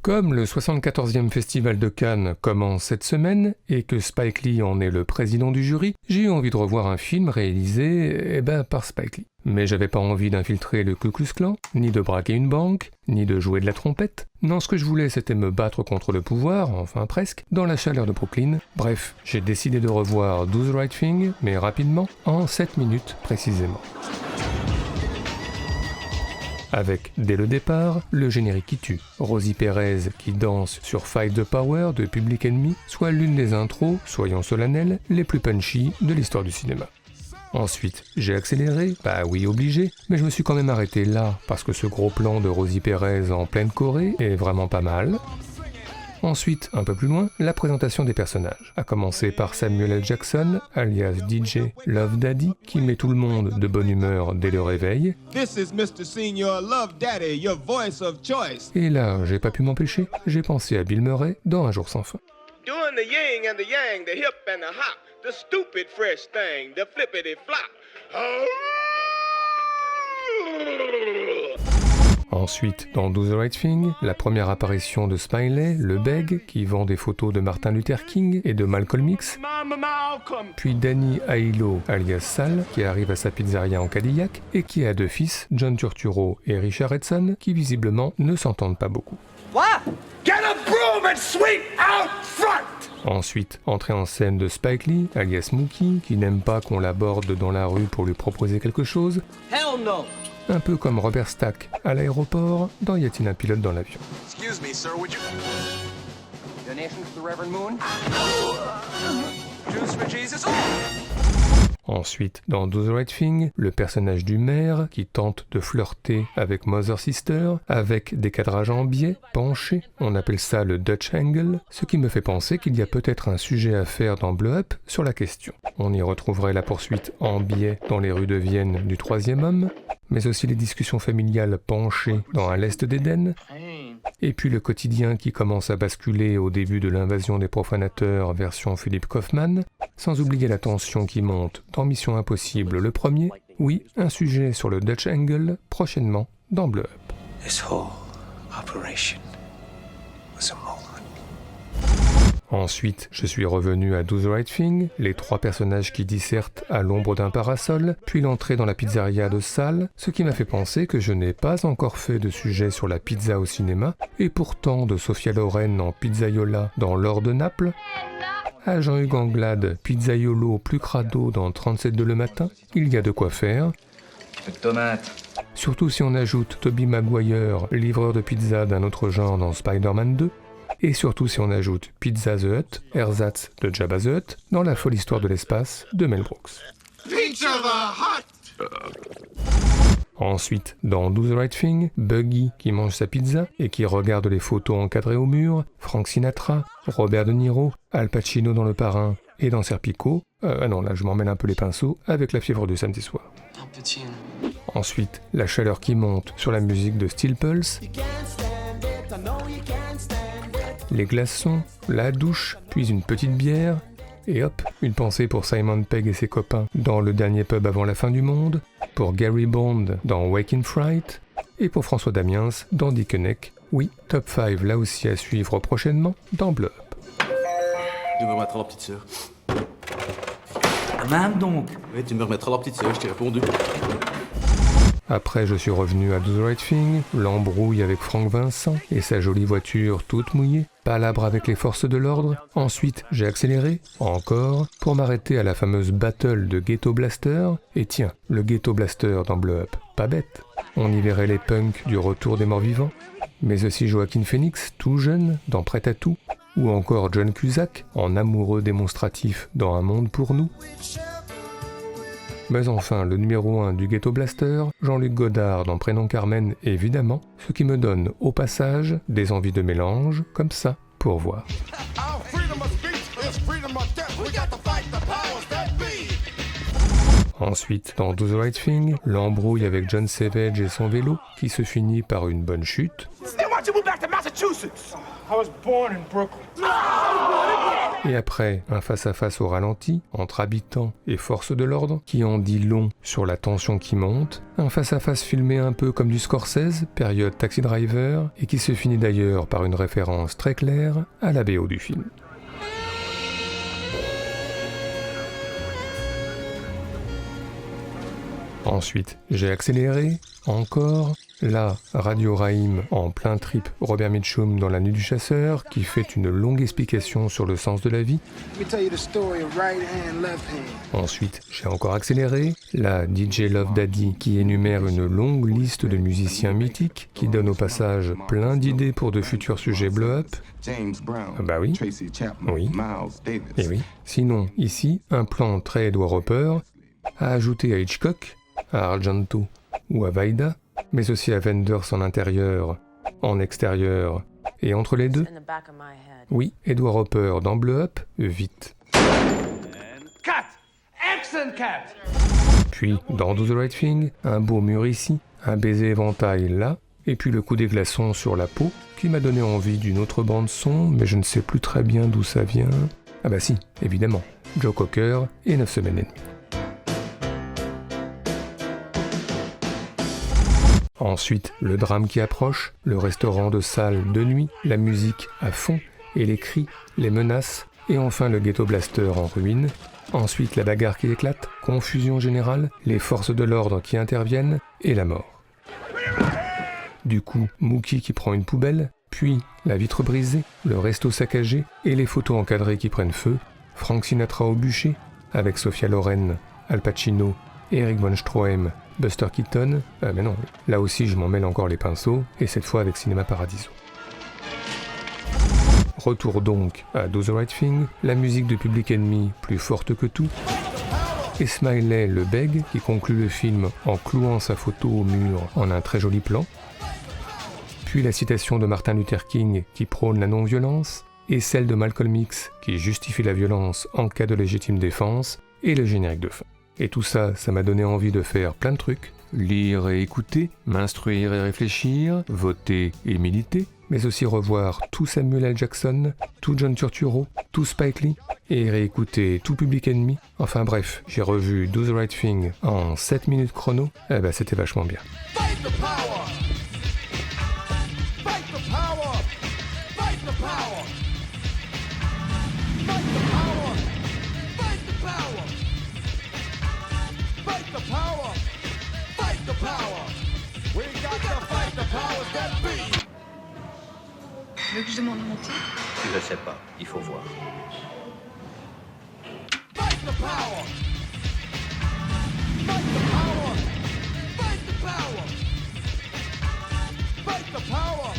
Comme le 74e Festival de Cannes commence cette semaine et que Spike Lee en est le président du jury, j'ai eu envie de revoir un film réalisé par Spike Lee. Mais j'avais pas envie d'infiltrer le Ku Klux Klan, ni de braquer une banque, ni de jouer de la trompette. Non, ce que je voulais, c'était me battre contre le pouvoir, enfin presque, dans la chaleur de Brooklyn. Bref, j'ai décidé de revoir Do the Right Thing, mais rapidement, en 7 minutes précisément. Avec, dès le départ, le générique qui tue, Rosie Perez qui danse sur Fight the Power de Public Enemy, soit l'une des intros, soyons solennels, les plus punchy de l'histoire du cinéma. Ensuite, j'ai accéléré, bah oui obligé, mais je me suis quand même arrêté là, parce que ce gros plan de Rosie Perez en pleine Corée est vraiment pas mal. Ensuite, un peu plus loin, la présentation des personnages, à commencer par Samuel L. Jackson, alias DJ Love Daddy, qui met tout le monde de bonne humeur dès le réveil. This is Mr. Senior Love Daddy, your voice of choice. Et là, j'ai pas pu m'empêcher, j'ai pensé à Bill Murray dans Un jour sans fin. Doing the yin and the yang, the hip and the hop, the stupid fresh thing, the flippity flop. Ensuite, dans Do the Right Thing, la première apparition de Smiley, le bègue, qui vend des photos de Martin Luther King et de Malcolm X. Puis Danny Aiello, alias Sal, qui arrive à sa pizzeria en Cadillac et qui a deux fils, John Turturro et Richard Edson, qui visiblement ne s'entendent pas beaucoup. What? Get a broom and sweep out front! Ensuite, entrée en scène de Spike Lee, alias Mookie, qui n'aime pas qu'on l'aborde dans la rue pour lui proposer quelque chose. Hell no! Un peu comme Robert Stack à l'aéroport dans Y a-t-il un pilote dans l'avion. Excuse me, sir, would you... Donation to the Reverend Moon? Juice for Jesus? Ensuite, dans Do the Right Thing, le personnage du maire qui tente de flirter avec Mother Sister, avec des cadrages en biais, penchés, on appelle ça le Dutch Angle, ce qui me fait penser qu'il y a peut-être un sujet à faire dans Blow Up sur la question. On y retrouverait la poursuite en biais dans les rues de Vienne du Troisième Homme, mais aussi les discussions familiales penchées dans À l'Est d'Éden, et puis le quotidien qui commence à basculer au début de l'invasion des profanateurs version Philip Kaufman, sans oublier la tension qui monte dans Mission Impossible le premier, oui, un sujet sur le Dutch Angle prochainement dans Blow Up. This whole operation was a mole. Ensuite, je suis revenu à Do the Right Thing, les trois personnages qui dissertent à l'ombre d'un parasol, puis l'entrée dans la pizzeria de Sal, ce qui m'a fait penser que je n'ai pas encore fait de sujet sur la pizza au cinéma, et pourtant de Sophia Loren en Pizzaiola dans L'Or de Naples, à Jean-Hugues Anglade, Pizzaiolo plus crado dans 37 de le matin, il y a de quoi faire. Tomate. Surtout si on ajoute Tobey Maguire, livreur de pizza d'un autre genre dans Spider-Man 2, et surtout si on ajoute Pizza the Hut, ersatz de Jabba the Hutt, dans La folle histoire de l'espace de Mel Brooks. Pizza the Hut! Ensuite, dans Do the Right Thing, Buggy qui mange sa pizza et qui regarde les photos encadrées au mur, Frank Sinatra, Robert De Niro, Al Pacino dans Le Parrain et dans Serpico. Non, là je m'emmêle un peu les pinceaux avec La fièvre du samedi soir. Ensuite, la chaleur qui monte sur la musique de Steel Pulse, les glaçons, la douche, puis une petite bière, et hop, une pensée pour Simon Pegg et ses copains dans Le dernier pub avant la fin du monde, pour Gary Bond dans Wake in Fright, et pour François Damiens dans Dickeneck. Oui, top 5 là aussi à suivre prochainement dans Blow Up. Tu me remettras la petite sœur. Même donc! Oui, tu me remettras la petite sœur, je t'ai répondu. Après, je suis revenu à Do the Right Thing, l'embrouille avec Franck Vincent et sa jolie voiture toute mouillée, palabre avec les forces de l'ordre. Ensuite, j'ai accéléré, encore, pour m'arrêter à la fameuse battle de Ghetto Blaster. Et tiens, le Ghetto Blaster dans Blow Up, pas bête. On y verrait les punks du Retour des morts vivants, mais aussi Joaquin Phoenix, tout jeune, dans Prêt à tout, ou encore John Cusack, en amoureux démonstratif dans Un monde pour nous. Mais enfin, le numéro 1 du Ghetto Blaster, Jean-Luc Godard dans Prénom Carmen, évidemment, ce qui me donne, au passage, des envies de mélange, comme ça, pour voir. Ensuite, dans Do the Right Thing, l'embrouille avec John Savage et son vélo, qui se finit par une bonne chute. Why'd you move back to Massachusetts? I was born in Brooklyn. Et après, un face-à-face au ralenti, entre habitants et forces de l'ordre, qui en dit long sur la tension qui monte, un face-à-face filmé un peu comme du Scorsese, période Taxi Driver, et qui se finit d'ailleurs par une référence très claire à la BO du film. Ensuite, j'ai accéléré, encore, là, Radio Raïm en plein trip Robert Mitchum dans La Nuit du Chasseur, qui fait une longue explication sur le sens de la vie. Let me tell you the story of right hand, left hand. Ensuite, j'ai encore accéléré, la DJ Love Daddy qui énumère une longue liste de musiciens mythiques, qui donne au passage plein d'idées pour de futurs sujets blow-up. James Brown, Bah oui. Tracy Chapman, Oui. Miles Davis. Et oui. Sinon, ici, un plan très Edward Hopper, à ajouter à Hitchcock, à Argento ou à Vaida, mais aussi à Wenders en intérieur, en extérieur et entre les deux. Oui, Edward Hopper dans Blow Up, vite. Cut! Excellent cut! Puis, dans Do the Right Thing, un beau mur ici, un baiser éventail là, et puis le coup des glaçons sur la peau, qui m'a donné envie d'une autre bande son, mais je ne sais plus très bien d'où ça vient. Ah bah si, évidemment, Joe Cocker et 9 semaines et demie. Ensuite, le drame qui approche, le restaurant de salle de nuit, la musique à fond, et les cris, les menaces, et enfin le ghetto blaster en ruine. Ensuite, la bagarre qui éclate, confusion générale, les forces de l'ordre qui interviennent, et la mort. Du coup, Mookie qui prend une poubelle, puis la vitre brisée, le resto saccagé, et les photos encadrées qui prennent feu, Frank Sinatra au bûcher, avec Sophia Loren, Al Pacino, Eric von Stroheim, Buster Keaton, mais non, là aussi je m'en mêle encore les pinceaux, et cette fois avec Cinéma Paradiso. Retour donc à Do the Right Thing, la musique de Public Enemy plus forte que tout, et Smiley le bègue qui conclut le film en clouant sa photo au mur en un très joli plan, puis la citation de Martin Luther King qui prône la non-violence, et celle de Malcolm X qui justifie la violence en cas de légitime défense, et le générique de fin. Et tout ça, ça m'a donné envie de faire plein de trucs. Lire et écouter, m'instruire et réfléchir, voter et militer, mais aussi revoir tout Samuel L. Jackson, tout John Turturro, tout Spike Lee, et réécouter tout Public Enemy. Enfin bref, j'ai revu Do the Right Thing en 7 minutes chrono, eh ben c'était vachement bien. Fight the power! Fight the power! Fight the power! Fight the power! Fight the power! Fight the power! Fight the power! We got to fight the powers that be! Tu veux que je demande à mon petit? Je sais pas, il faut voir. Fight the power! Fight the power! Fight the power! Fight the power!